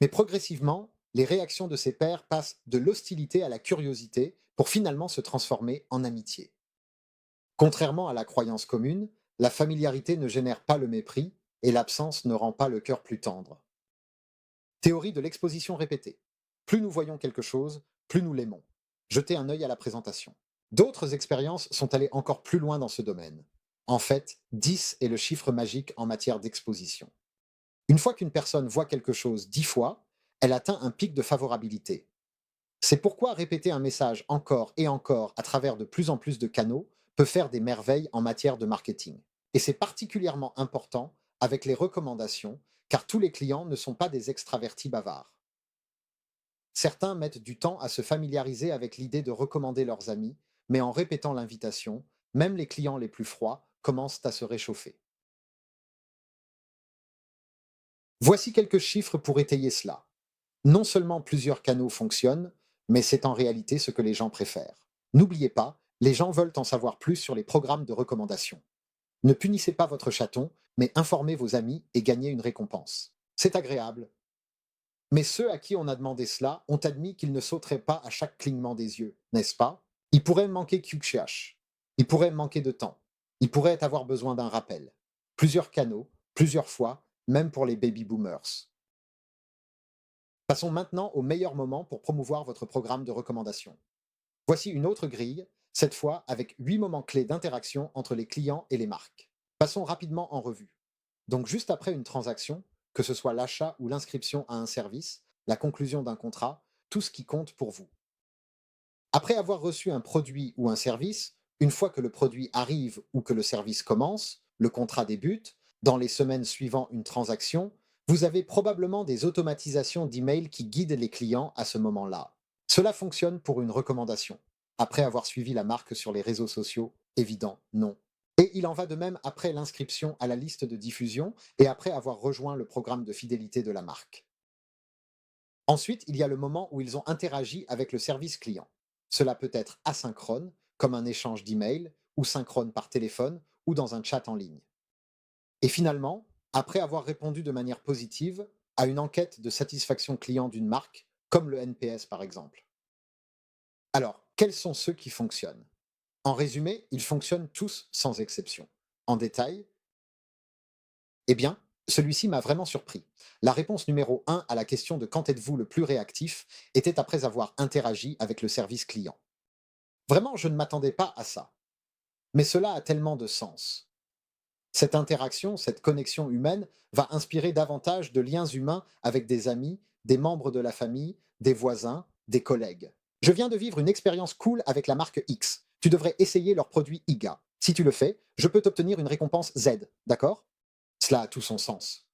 Mais progressivement, les réactions de ses pairs passent de l'hostilité à la curiosité pour finalement se transformer en amitié. Contrairement à la croyance commune, la familiarité ne génère pas le mépris et l'absence ne rend pas le cœur plus tendre. Théorie de l'exposition répétée. Plus nous voyons quelque chose, plus nous l'aimons. Jetez un œil à la présentation. D'autres expériences sont allées encore plus loin dans ce domaine. En fait, 10 est le chiffre magique en matière d'exposition. Une fois qu'une personne voit quelque chose 10 fois, elle atteint un pic de favorabilité. C'est pourquoi répéter un message encore et encore à travers de plus en plus de canaux peut faire des merveilles en matière de marketing. Et c'est particulièrement important avec les recommandations, car tous les clients ne sont pas des extravertis bavards. Certains mettent du temps à se familiariser avec l'idée de recommander leurs amis, mais en répétant l'invitation, même les clients les plus froids commencent à se réchauffer. Voici quelques chiffres pour étayer cela. Non seulement plusieurs canaux fonctionnent, mais c'est en réalité ce que les gens préfèrent. N'oubliez pas, les gens veulent en savoir plus sur les programmes de recommandation. Ne punissez pas votre chaton, mais informez vos amis et gagnez une récompense. C'est agréable. Mais ceux à qui on a demandé cela ont admis qu'ils ne sauteraient pas à chaque clignement des yeux, n'est-ce pas? Ils pourraient manquer QQH. Ils pourraient manquer de temps. Ils pourraient avoir besoin d'un rappel. Plusieurs canaux, plusieurs fois, même pour les baby boomers. Passons maintenant au meilleur moment pour promouvoir votre programme de recommandation. Voici une autre grille, cette fois avec 8 moments clés d'interaction entre les clients et les marques. Passons rapidement en revue. Donc juste après une transaction, que ce soit l'achat ou l'inscription à un service, la conclusion d'un contrat, tout ce qui compte pour vous. Après avoir reçu un produit ou un service, une fois que le produit arrive ou que le service commence, le contrat débute, dans les semaines suivant une transaction, vous avez probablement des automatisations d'emails qui guident les clients à ce moment-là. Cela fonctionne pour une recommandation. Après avoir suivi la marque sur les réseaux sociaux, évident, non. Et il en va de même après l'inscription à la liste de diffusion et après avoir rejoint le programme de fidélité de la marque. Ensuite, il y a le moment où ils ont interagi avec le service client. Cela peut être asynchrone, comme un échange d'emails, ou synchrone par téléphone ou dans un chat en ligne. Et finalement, après avoir répondu de manière positive à une enquête de satisfaction client d'une marque, comme le NPS par exemple. Alors, quels sont ceux qui fonctionnent? En résumé, ils fonctionnent tous sans exception. En détail, eh bien, celui-ci m'a vraiment surpris. La réponse numéro 1 à la question de quand êtes-vous le plus réactif était après avoir interagi avec le service client. Vraiment, je ne m'attendais pas à ça. Mais cela a tellement de sens. Cette interaction, cette connexion humaine va inspirer davantage de liens humains avec des amis, des membres de la famille, des voisins, des collègues. Je viens de vivre une expérience cool avec la marque X. Tu devrais essayer leur produit IGA. Si tu le fais, je peux t'obtenir une récompense Z, d'accord? Cela a tout son sens.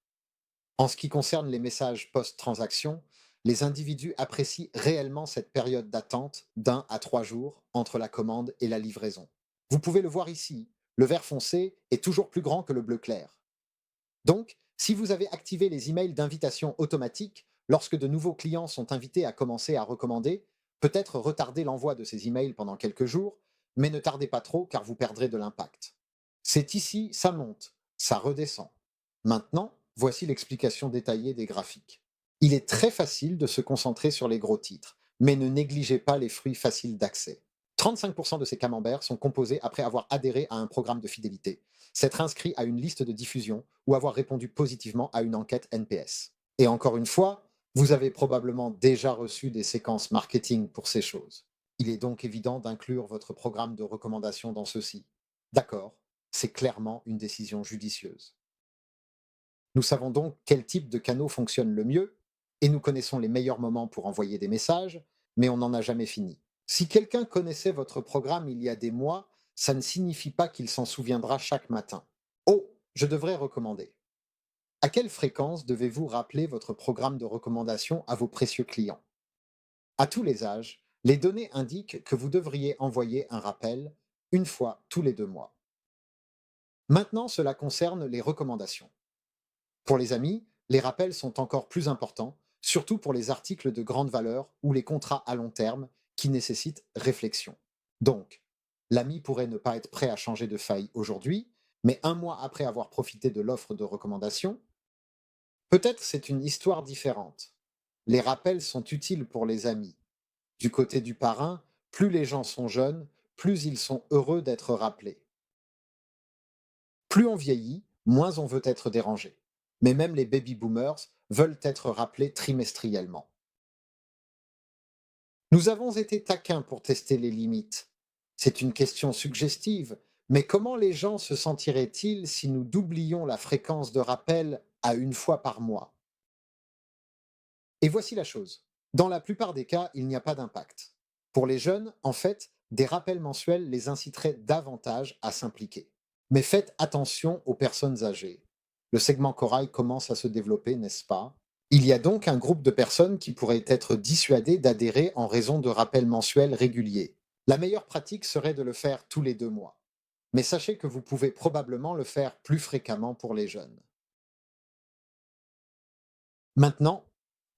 En ce qui concerne les messages post-transaction, les individus apprécient réellement cette période d'attente d'1 à 3 jours entre la commande et la livraison. Vous pouvez le voir ici, le vert foncé est toujours plus grand que le bleu clair. Donc, si vous avez activé les emails d'invitation automatique, lorsque de nouveaux clients sont invités à commencer à recommander, peut-être retarder l'envoi de ces emails pendant quelques jours, mais ne tardez pas trop car vous perdrez de l'impact. C'est ici, ça monte, ça redescend. Maintenant, voici l'explication détaillée des graphiques. Il est très facile de se concentrer sur les gros titres, mais ne négligez pas les fruits faciles d'accès. 35% de ces camemberts sont composés après avoir adhéré à un programme de fidélité, s'être inscrit à une liste de diffusion ou avoir répondu positivement à une enquête NPS. Et encore une fois, vous avez probablement déjà reçu des séquences marketing pour ces choses. Il est donc évident d'inclure votre programme de recommandation dans ceci. D'accord, c'est clairement une décision judicieuse. Nous savons donc quel type de canaux fonctionne le mieux et nous connaissons les meilleurs moments pour envoyer des messages, mais on n'en a jamais fini. Si quelqu'un connaissait votre programme il y a des mois, ça ne signifie pas qu'il s'en souviendra chaque matin. Oh, je devrais recommander. À quelle fréquence devez-vous rappeler votre programme de recommandation à vos précieux clients? À tous les âges, les données indiquent que vous devriez envoyer un rappel une fois tous les 2 mois. Maintenant, cela concerne les recommandations. Pour les amis, les rappels sont encore plus importants, surtout pour les articles de grande valeur ou les contrats à long terme qui nécessitent réflexion. Donc, l'ami pourrait ne pas être prêt à changer de faille aujourd'hui, mais 1 mois après avoir profité de l'offre de recommandation, peut-être c'est une histoire différente. Les rappels sont utiles pour les amis. Du côté du parrain, plus les gens sont jeunes, plus ils sont heureux d'être rappelés. Plus on vieillit, moins on veut être dérangé. Mais même les baby boomers veulent être rappelés trimestriellement. Nous avons été taquins pour tester les limites. C'est une question suggestive, mais comment les gens se sentiraient-ils si nous doublions la fréquence de rappel à 1 fois par mois? Et voici la chose. Dans la plupart des cas, il n'y a pas d'impact. Pour les jeunes, en fait, des rappels mensuels les inciteraient davantage à s'impliquer. Mais faites attention aux personnes âgées. Le segment corail commence à se développer, n'est-ce pas? Il y a donc un groupe de personnes qui pourraient être dissuadées d'adhérer en raison de rappels mensuels réguliers. La meilleure pratique serait de le faire tous les 2 mois. Mais sachez que vous pouvez probablement le faire plus fréquemment pour les jeunes. Maintenant,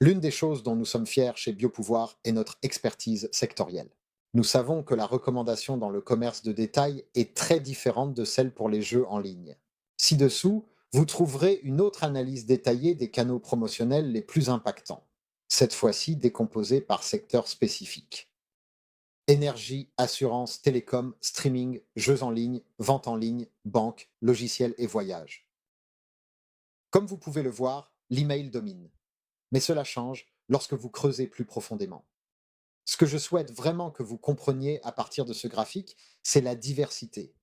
l'une des choses dont nous sommes fiers chez Biopouvoir est notre expertise sectorielle. Nous savons que la recommandation dans le commerce de détail est très différente de celle pour les jeux en ligne. Ci-dessous, vous trouverez une autre analyse détaillée des canaux promotionnels les plus impactants, cette fois-ci décomposée par secteur spécifique. Énergie, assurance, télécom, streaming, jeux en ligne, vente en ligne, banque, logiciels et voyages. Comme vous pouvez le voir, l'email domine. Mais cela change lorsque vous creusez plus profondément. Ce que je souhaite vraiment que vous compreniez à partir de ce graphique, c'est la diversité.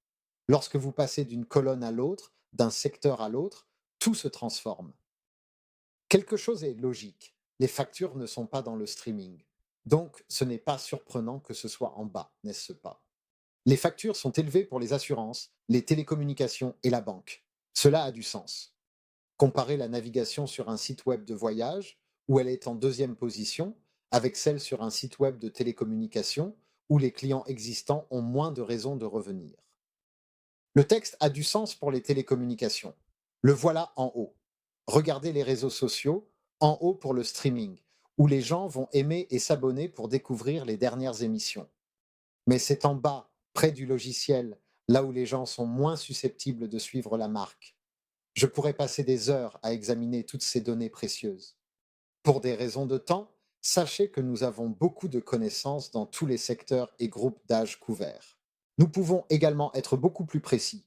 Lorsque vous passez d'une colonne à l'autre, d'un secteur à l'autre, tout se transforme. Quelque chose est logique. Les factures ne sont pas dans le streaming. Donc, ce n'est pas surprenant que ce soit en bas, n'est-ce pas? Les factures sont élevées pour les assurances, les télécommunications et la banque. Cela a du sens. Comparez la navigation sur un site web de voyage, où elle est en deuxième position, avec celle sur un site web de télécommunication où les clients existants ont moins de raisons de revenir. Le texte a du sens pour les télécommunications. Le voilà en haut. Regardez les réseaux sociaux, en haut pour le streaming, où les gens vont aimer et s'abonner pour découvrir les dernières émissions. Mais c'est en bas, près du logiciel, là où les gens sont moins susceptibles de suivre la marque. Je pourrais passer des heures à examiner toutes ces données précieuses. Pour des raisons de temps, sachez que nous avons beaucoup de connaissances dans tous les secteurs et groupes d'âge couverts. Nous pouvons également être beaucoup plus précis.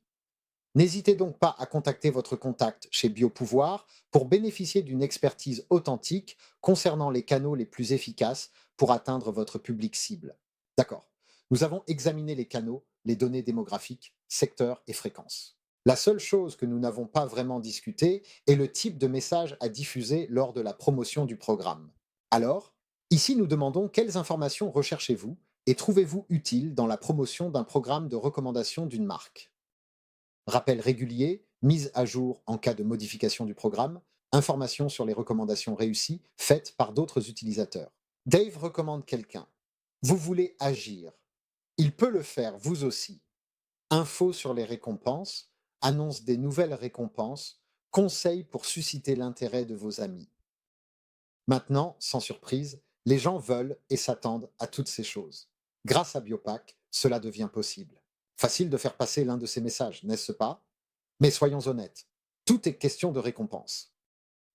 N'hésitez donc pas à contacter votre contact chez Biopouvoir pour bénéficier d'une expertise authentique concernant les canaux les plus efficaces pour atteindre votre public cible. D'accord. Nous avons examiné les canaux, les données démographiques, secteurs et fréquences. La seule chose que nous n'avons pas vraiment discuté est le type de message à diffuser lors de la promotion du programme. Alors, ici nous demandons quelles informations recherchez-vous et trouvez-vous utiles dans la promotion d'un programme de recommandation d'une marque. Rappel régulier, mise à jour en cas de modification du programme, informations sur les recommandations réussies faites par d'autres utilisateurs. Dave recommande quelqu'un. Vous voulez agir. Il peut le faire vous aussi. Infos sur les récompenses, annonce des nouvelles récompenses, conseils pour susciter l'intérêt de vos amis. Maintenant, sans surprise, les gens veulent et s'attendent à toutes ces choses. Grâce à Biopack, cela devient possible. Facile de faire passer l'un de ces messages, n'est-ce pas? Mais soyons honnêtes, tout est question de récompense.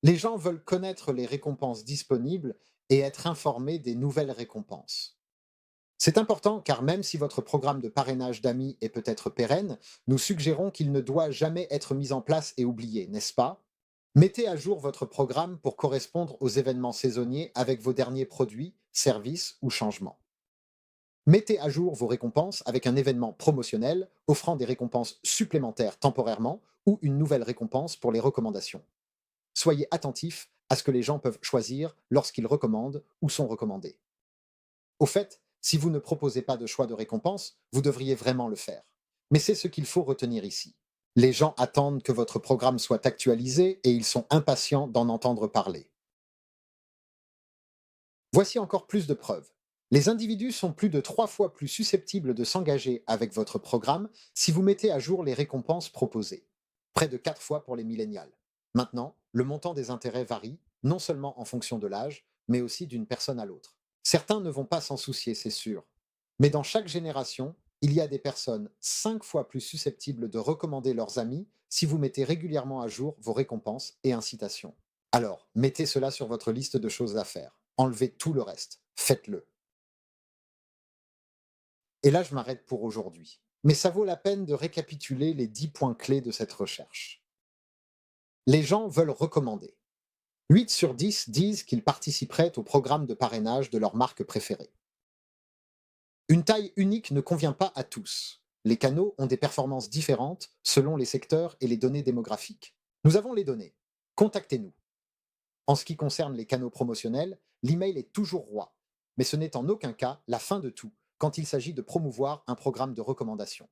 Les gens veulent connaître les récompenses disponibles et être informés des nouvelles récompenses. C'est important car même si votre programme de parrainage d'amis est peut-être pérenne, nous suggérons qu'il ne doit jamais être mis en place et oublié, n'est-ce pas? Mettez à jour votre programme pour correspondre aux événements saisonniers avec vos derniers produits, services ou changements. Mettez à jour vos récompenses avec un événement promotionnel offrant des récompenses supplémentaires temporairement ou une nouvelle récompense pour les recommandations. Soyez attentifs à ce que les gens peuvent choisir lorsqu'ils recommandent ou sont recommandés. Au fait, si vous ne proposez pas de choix de récompense, vous devriez vraiment le faire. Mais c'est ce qu'il faut retenir ici. Les gens attendent que votre programme soit actualisé et ils sont impatients d'en entendre parler. Voici encore plus de preuves. Les individus sont plus de 3 fois plus susceptibles de s'engager avec votre programme si vous mettez à jour les récompenses proposées. Près de 4 fois pour les millénials. Maintenant, le montant des intérêts varie, non seulement en fonction de l'âge, mais aussi d'une personne à l'autre. Certains ne vont pas s'en soucier, c'est sûr. Mais dans chaque génération, il y a des personnes 5 fois plus susceptibles de recommander leurs amis si vous mettez régulièrement à jour vos récompenses et incitations. Alors, mettez cela sur votre liste de choses à faire. Enlevez tout le reste. Faites-le. Et là, je m'arrête pour aujourd'hui. Mais ça vaut la peine de récapituler les 10 points clés de cette recherche. Les gens veulent recommander. 8 sur 10 disent qu'ils participeraient au programme de parrainage de leur marque préférée. Une taille unique ne convient pas à tous. Les canaux ont des performances différentes selon les secteurs et les données démographiques. Nous avons les données. Contactez-nous. En ce qui concerne les canaux promotionnels, l'email est toujours roi, mais ce n'est en aucun cas la fin de tout quand il s'agit de promouvoir un programme de recommandation.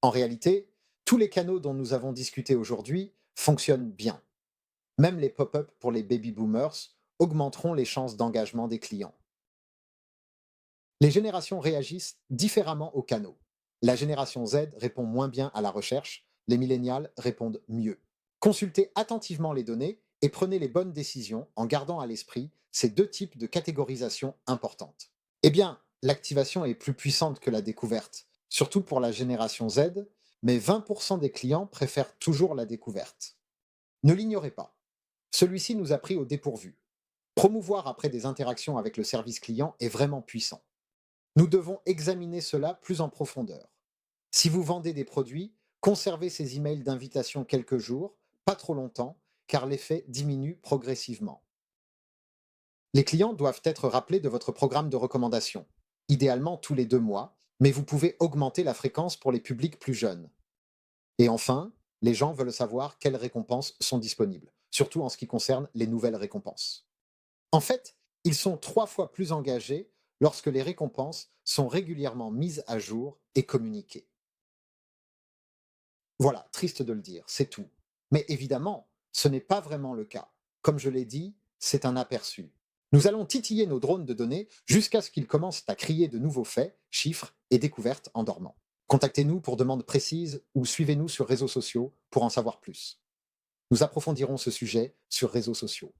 En réalité, tous les canaux dont nous avons discuté aujourd'hui fonctionnent bien. Même les pop-up pour les baby boomers augmenteront les chances d'engagement des clients. Les générations réagissent différemment aux canaux. La génération Z répond moins bien à la recherche, les millénials répondent mieux. Consultez attentivement les données et prenez les bonnes décisions en gardant à l'esprit ces deux types de catégorisation importantes. Eh bien, l'activation est plus puissante que la découverte, surtout pour la génération Z, mais 20% des clients préfèrent toujours la découverte. Ne l'ignorez pas. Celui-ci nous a pris au dépourvu. Promouvoir après des interactions avec le service client est vraiment puissant. Nous devons examiner cela plus en profondeur. Si vous vendez des produits, conservez ces emails d'invitation quelques jours, pas trop longtemps, car l'effet diminue progressivement. Les clients doivent être rappelés de votre programme de recommandation, idéalement tous les 2 mois, mais vous pouvez augmenter la fréquence pour les publics plus jeunes. Et enfin, les gens veulent savoir quelles récompenses sont disponibles, surtout en ce qui concerne les nouvelles récompenses. En fait, ils sont 3 fois plus engagés lorsque les récompenses sont régulièrement mises à jour et communiquées. Voilà, triste de le dire, c'est tout. Mais évidemment, ce n'est pas vraiment le cas. Comme je l'ai dit, c'est un aperçu. Nous allons titiller nos drones de données jusqu'à ce qu'ils commencent à crier de nouveaux faits, chiffres et découvertes en dormant. Contactez-nous pour demandes précises ou suivez-nous sur réseaux sociaux pour en savoir plus. Nous approfondirons ce sujet sur réseaux sociaux.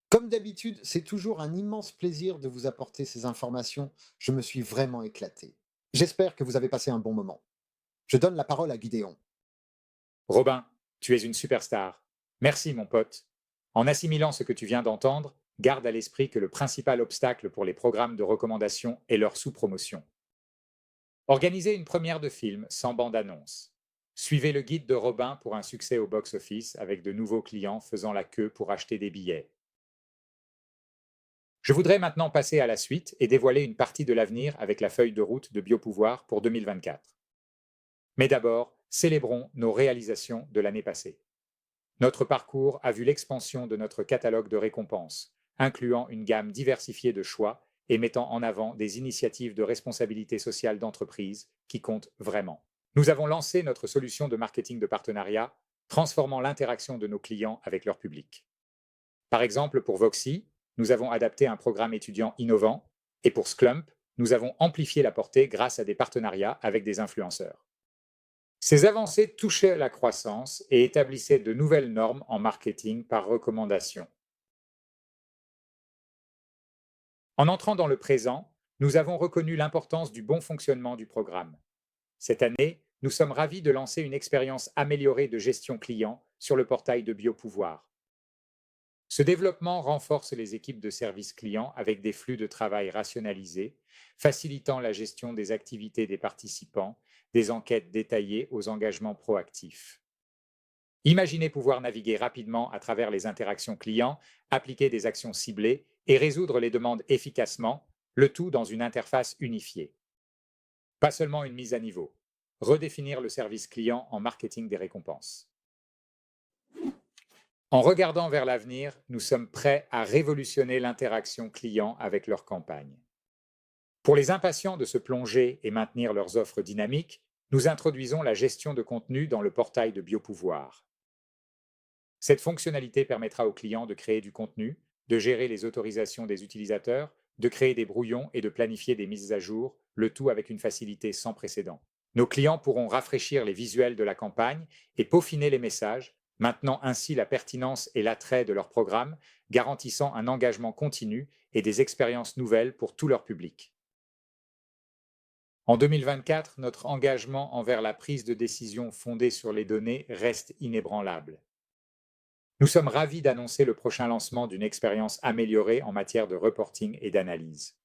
Comme d'habitude, c'est toujours un immense plaisir de vous apporter ces informations. Je me suis vraiment éclaté. J'espère que vous avez passé un bon moment. Je donne la parole à Gideon. Robin, tu es une superstar. Merci, mon pote. En assimilant ce que tu viens d'entendre, garde à l'esprit que le principal obstacle pour les programmes de recommandation est leur sous-promotion. Organisez une première de film sans bande-annonce. Suivez le guide de Robin pour un succès au box-office avec de nouveaux clients faisant la queue pour acheter des billets. Je voudrais maintenant passer à la suite et dévoiler une partie de l'avenir avec la feuille de route de Biopouvoir pour 2024. Mais d'abord, célébrons nos réalisations de l'année passée. Notre parcours a vu l'expansion de notre catalogue de récompenses, incluant une gamme diversifiée de choix et mettant en avant des initiatives de responsabilité sociale d'entreprise qui comptent vraiment. Nous avons lancé notre solution de marketing de partenariat, transformant l'interaction de nos clients avec leur public. Par exemple, pour Voxy, nous avons adapté un programme étudiant innovant, et pour Sklump, nous avons amplifié la portée grâce à des partenariats avec des influenceurs. Ces avancées touchaient la croissance et établissaient de nouvelles normes en marketing par recommandation. En entrant dans le présent, nous avons reconnu l'importance du bon fonctionnement du programme. Cette année, nous sommes ravis de lancer une expérience améliorée de gestion client sur le portail de Biopouvoir. Ce développement renforce les équipes de service client avec des flux de travail rationalisés, facilitant la gestion des activités des participants, des enquêtes détaillées aux engagements proactifs. Imaginez pouvoir naviguer rapidement à travers les interactions clients, appliquer des actions ciblées et résoudre les demandes efficacement, le tout dans une interface unifiée. Pas seulement une mise à niveau. Redéfinir le service client en marketing des récompenses. En regardant vers l'avenir, nous sommes prêts à révolutionner l'interaction client avec leur campagne. Pour les impatients de se plonger et maintenir leurs offres dynamiques, nous introduisons la gestion de contenu dans le portail de Biopouvoir. Cette fonctionnalité permettra aux clients de créer du contenu, de gérer les autorisations des utilisateurs, de créer des brouillons et de planifier des mises à jour, le tout avec une facilité sans précédent. Nos clients pourront rafraîchir les visuels de la campagne et peaufiner les messages, maintenant ainsi la pertinence et l'attrait de leur programme, garantissant un engagement continu et des expériences nouvelles pour tout leur public. En 2024, notre engagement envers la prise de décision fondée sur les données reste inébranlable. Nous sommes ravis d'annoncer le prochain lancement d'une expérience améliorée en matière de reporting et d'analyse.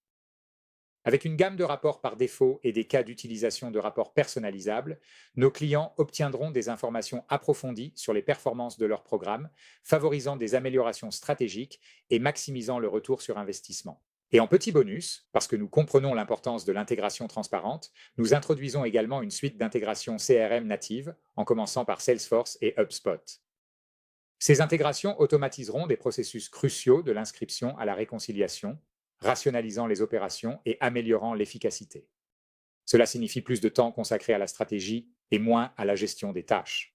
Avec une gamme de rapports par défaut et des cas d'utilisation de rapports personnalisables, nos clients obtiendront des informations approfondies sur les performances de leur programme, favorisant des améliorations stratégiques et maximisant le retour sur investissement. Et en petit bonus, parce que nous comprenons l'importance de l'intégration transparente, nous introduisons également une suite d'intégration CRM native, en commençant par Salesforce et HubSpot. Ces intégrations automatiseront des processus cruciaux de l'inscription à la réconciliation, rationalisant les opérations et améliorant l'efficacité. Cela signifie plus de temps consacré à la stratégie et moins à la gestion des tâches.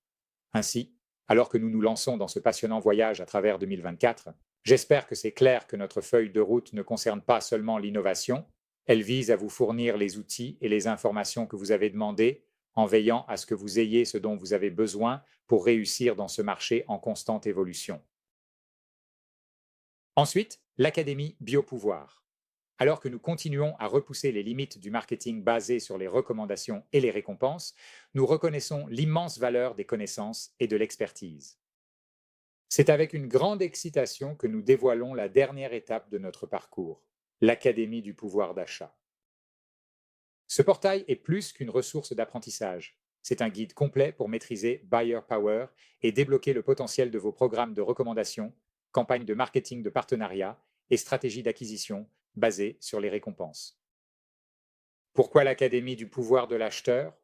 Ainsi, alors que nous nous lançons dans ce passionnant voyage à travers 2024, j'espère que c'est clair que notre feuille de route ne concerne pas seulement l'innovation, elle vise à vous fournir les outils et les informations que vous avez demandées en veillant à ce que vous ayez ce dont vous avez besoin pour réussir dans ce marché en constante évolution. Ensuite, l'Académie Biopouvoir. Alors que nous continuons à repousser les limites du marketing basé sur les recommandations et les récompenses, nous reconnaissons l'immense valeur des connaissances et de l'expertise. C'est avec une grande excitation que nous dévoilons la dernière étape de notre parcours, l'Académie du pouvoir d'achat. Ce portail est plus qu'une ressource d'apprentissage. C'est un guide complet pour maîtriser Buyer Power et débloquer le potentiel de vos programmes de recommandation, campagnes de marketing de partenariat et stratégies d'acquisition basées sur les récompenses. Pourquoi l'Académie du pouvoir de l'acheteur?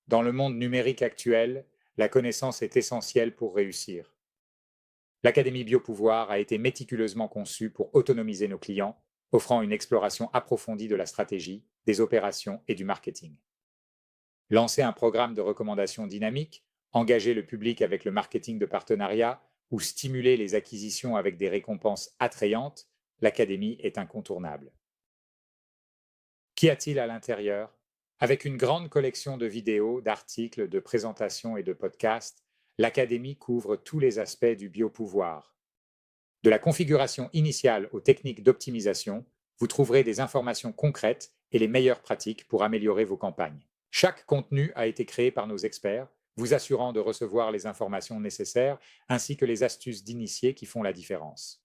Dans le monde numérique actuel, la connaissance est essentielle pour réussir. L'Académie Biopouvoir a été méticuleusement conçue pour autonomiser nos clients, offrant une exploration approfondie de la stratégie, des opérations et du marketing. Lancer un programme de recommandation dynamique, engager le public avec le marketing de partenariat ou stimuler les acquisitions avec des récompenses attrayantes, l'Académie est incontournable. Qu'y a-t-il à l'intérieur? Avec une grande collection de vidéos, d'articles, de présentations et de podcasts, l'Académie couvre tous les aspects du biopouvoir. De la configuration initiale aux techniques d'optimisation, vous trouverez des informations concrètes et les meilleures pratiques pour améliorer vos campagnes. Chaque contenu a été créé par nos experts, vous assurant de recevoir les informations nécessaires ainsi que les astuces d'initiés qui font la différence.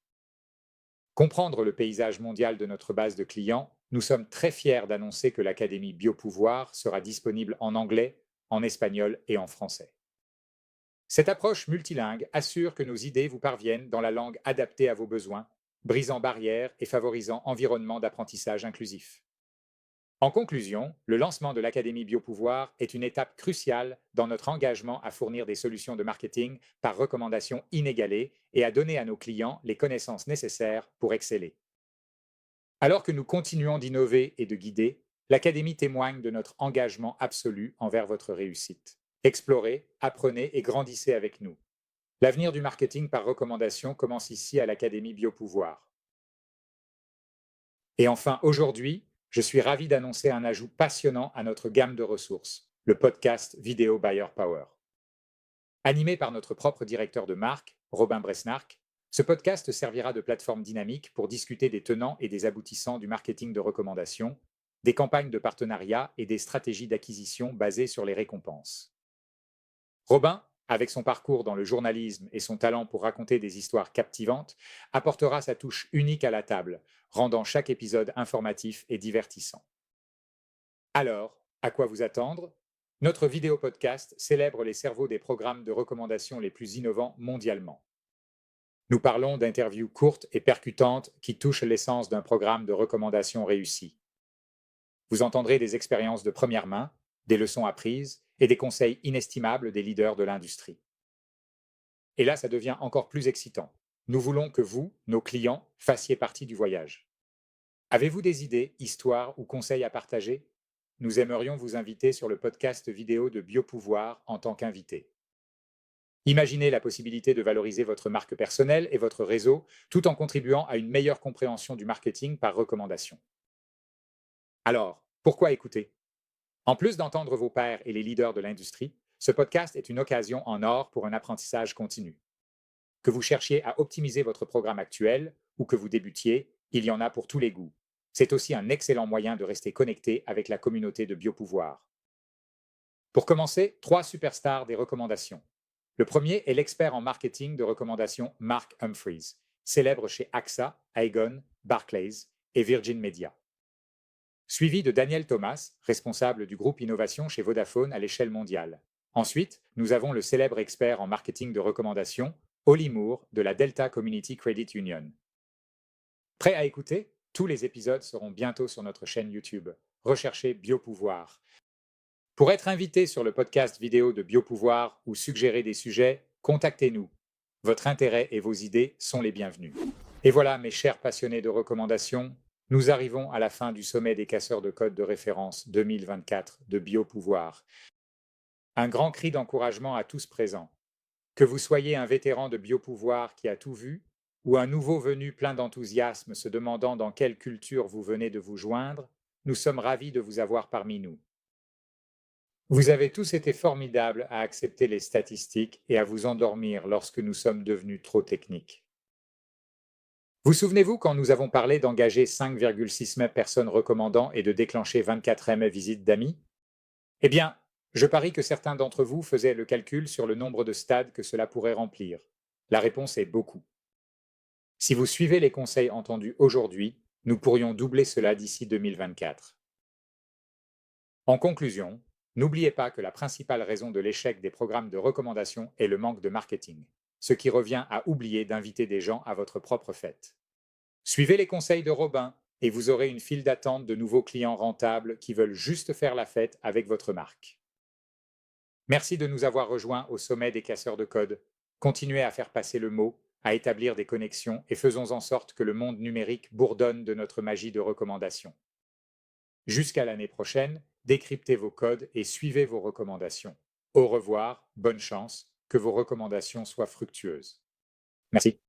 Comprendre le paysage mondial de notre base de clients, nous sommes très fiers d'annoncer que l'Académie Biopouvoir sera disponible en anglais, en espagnol et en français. Cette approche multilingue assure que nos idées vous parviennent dans la langue adaptée à vos besoins, brisant barrières et favorisant environnement d'apprentissage inclusif. En conclusion, le lancement de l'Académie Biopouvoir est une étape cruciale dans notre engagement à fournir des solutions de marketing par recommandation inégalées et à donner à nos clients les connaissances nécessaires pour exceller. Alors que nous continuons d'innover et de guider, l'Académie témoigne de notre engagement absolu envers votre réussite. Explorez, apprenez et grandissez avec nous. L'avenir du marketing par recommandation commence ici à l'Académie Biopouvoir. Et enfin, aujourd'hui, je suis ravi d'annoncer un ajout passionnant à notre gamme de ressources, le podcast Vidéo Buyer Power. Animé par notre propre directeur de marque, Robin Bresnark, ce podcast servira de plateforme dynamique pour discuter des tenants et des aboutissants du marketing de recommandation, des campagnes de partenariat et des stratégies d'acquisition basées sur les récompenses. Robin, avec son parcours dans le journalisme et son talent pour raconter des histoires captivantes, apportera sa touche unique à la table, rendant chaque épisode informatif et divertissant. Alors, à quoi vous attendre? Notre vidéo podcast célèbre les cerveaux des programmes de recommandation les plus innovants mondialement. Nous parlons d'interviews courtes et percutantes qui touchent l'essence d'un programme de recommandation réussi. Vous entendrez des expériences de première main, des leçons apprises et des conseils inestimables des leaders de l'industrie. Et là, ça devient encore plus excitant. Nous voulons que vous, nos clients, fassiez partie du voyage. Avez-vous des idées, histoires ou conseils à partager? Nous aimerions vous inviter sur le podcast vidéo de Biopouvoir en tant qu'invité. Imaginez la possibilité de valoriser votre marque personnelle et votre réseau tout en contribuant à une meilleure compréhension du marketing par recommandation. Alors, pourquoi écouter? En plus d'entendre vos pairs et les leaders de l'industrie, ce podcast est une occasion en or pour un apprentissage continu. Que vous cherchiez à optimiser votre programme actuel ou que vous débutiez, il y en a pour tous les goûts. C'est aussi un excellent moyen de rester connecté avec la communauté de Biopouvoir. Pour commencer, 3 superstars des recommandations. Le premier est l'expert en marketing de recommandation Mark Humphries, célèbre chez AXA, Aegon, Barclays et Virgin Media. Suivi de Daniel Thomas, responsable du groupe innovation chez Vodafone à l'échelle mondiale. Ensuite, nous avons le célèbre expert en marketing de recommandation, Holly Moore de la Delta Community Credit Union. Prêt à écouter? Tous les épisodes seront bientôt sur notre chaîne YouTube. Recherchez Biopouvoir. Pour être invité sur le podcast vidéo de Biopouvoir ou suggérer des sujets, contactez-nous. Votre intérêt et vos idées sont les bienvenus. Et voilà, mes chers passionnés de recommandations, nous arrivons à la fin du sommet des casseurs de code de référence 2024 de Biopouvoir. Un grand cri d'encouragement à tous présents. Que vous soyez un vétéran de Biopouvoir qui a tout vu, ou un nouveau venu plein d'enthousiasme se demandant dans quelle culture vous venez de vous joindre, nous sommes ravis de vous avoir parmi nous. Vous avez tous été formidables à accepter les statistiques et à vous endormir lorsque nous sommes devenus trop techniques. Vous souvenez-vous quand nous avons parlé d'engager 5,6 personnes recommandant et de déclencher 24 visites d'amis? Eh bien, je parie que certains d'entre vous faisaient le calcul sur le nombre de stades que cela pourrait remplir. La réponse est beaucoup. Si vous suivez les conseils entendus aujourd'hui, nous pourrions doubler cela d'ici 2024. En conclusion, n'oubliez pas que la principale raison de l'échec des programmes de recommandation est le manque de marketing, ce qui revient à oublier d'inviter des gens à votre propre fête. Suivez les conseils de Robin et vous aurez une file d'attente de nouveaux clients rentables qui veulent juste faire la fête avec votre marque. Merci de nous avoir rejoints au sommet des casseurs de code. Continuez à faire passer le mot, à établir des connexions et faisons en sorte que le monde numérique bourdonne de notre magie de recommandation. Jusqu'à l'année prochaine, décryptez vos codes et suivez vos recommandations. Au revoir, bonne chance, que vos recommandations soient fructueuses. Merci.